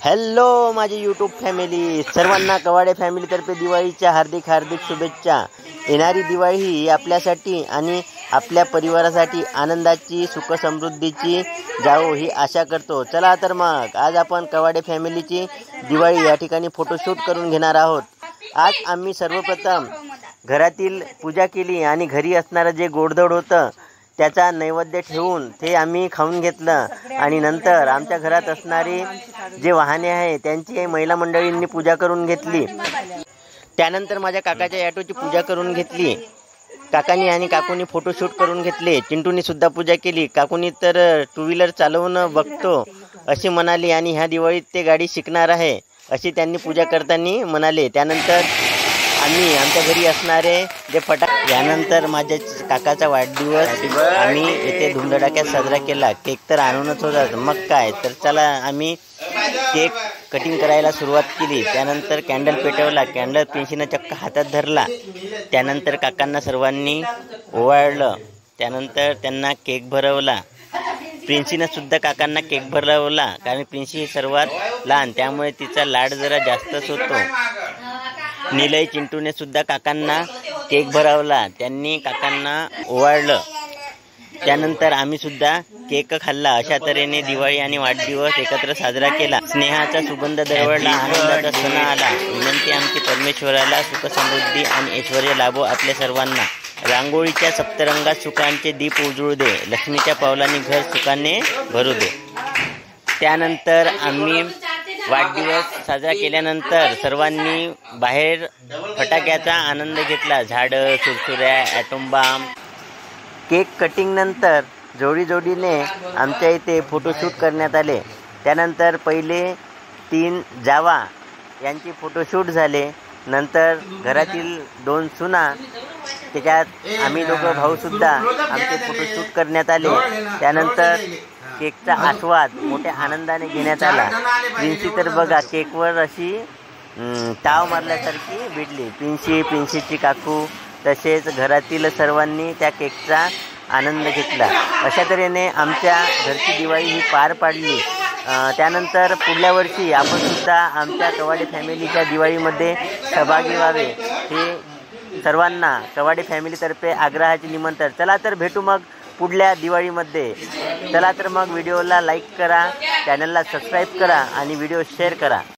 Hello माझी YouTube family, सर्वांना कवाडे फॅमिलीतर्फे दिवाळीच्या हार्दिक हार्दिक शुभेच्छा। येणारी दिवाळी ही आपल्यासाठी आणि आपल्या परिवारासाठी आनंदाची सुख समृद्धीची जावो ही आशा करतो। चला तर मग आज आपण कवाडे फॅमिलीची दिवाळी या ठिकाणी फोटोशूट करून घेणार आहोत। आज आम्ही सर्वप्रथम घरातील पूजा केली आणि घरी असणारं जे गोडधोड होतं त्याचा नैवेद्य ठेवून ते आम्ही खाऊन घेतलं आणि नंतर आमच्या घरात असणारी जे वाहने आहे त्यांची महिला मंडळींनी पूजा करून घेतली। त्यानंतर माझ्या काकाच्या ऑटोची पूजा करून घेतली। काकांनी आणि काकूंनी फोटोशूट करून घेतले। चिंटूनी सुद्धा पूजा केली। काकूंनी तर टू व्हीलर चालवणं बघतो असे म्हणाले आणि ह्या दिवाळीत ते गाडी शिकणार आहे अशी त्यांनी पूजा करताना म्हणाले। त्यानंतर आम्ही आमच्या घरी असणारे जे यानंतर माझ्या काकाचा वाढदिवस आम्ही इथे धुमधडाक्यात साजरा केला। केक तर आणूनच होता, मग काय तर चला आम्ही केक कटिंग करायला सुरुवात केली। त्यानंतर कॅन्डल पेटवला, कॅन्डल पिंशीनं चक्क हातात धरला। त्यानंतर काकांना सर्वांनी ओवाळलं। त्यानंतर त्यांना केक भरवला। प्रिन्सीनं सुद्धा काकांना केक भरवला, कारण प्रिन्सी ही सर्वात लहान त्यामुळे तिचा लाड जरा जास्तच होतो। निलय चिंटूने सुद्धा काकांना केक भरवला, त्यांनी काकांना ओवाळलं। त्यानंतर आम्ही सुद्धा केक खाल्ला। अशा तऱ्हेने दिवाळी आणि वाढदिवस एकत्र साजरा केला। स्नेहाचा सुगंध दरवळला, आनंदाचा सण आला। विनंती आमची परमेश्वराला सुख समृद्धी आणि ऐश्वर्य लाभो आपल्या सर्वांना। रांगोळीच्या सप्तरंगात सुखांचे दीप उजळू दे, लक्ष्मीच्या पावलांनी घर सुखाने भरू दे। त्यानंतर आम्ही वाढदिवस साजरा केल्यानंतर सर्वांनी बाहेर फटाक्याचा आनंद घेतला। झाडं, सुरसुऱ्या, ॲटोम बॉम्ब। केक कटिंग नंतर जोडीने आमच्या इथे फोटोशूट करण्यात आले। त्यानंतर पहिले 3 जावा यांची फोटोशूट झाले। नंतर घरातील 2 सुना, त्याच्यात आम्ही दोघं भाऊसुद्धा आमचे फोटोशूट करण्यात आले। त्यानंतर केकचा आस्वाद मोठ्या आनंदाने घेण्यात आला। प्रिन्सी तर बघा केकवर अशी ताव मारल्यासारखी भिडली। प्रिन्सीची काकू तसेच घरातील सर्वांनी त्या केकचा आनंद घेतला। अशा तऱ्हेने आमच्या घरची दिवाळी ही पार पाडली। त्यानंतर पुढल्या वर्षी आपण सुद्धा आमच्या कवाडे फॅमिलीच्या दिवाळीमध्ये सहभागी व्हावे हे सर्वांना कवाडे फॅमिलीतर्फे आग्रहाचे निमंत्रण। चला तर भेटू मग पुढल्या दिवाळीमध्ये। चला तर मग व्हिडिओला लाईक करा, चॅनलला सबस्क्राईब करा आणि व्हिडिओ शेअर करा।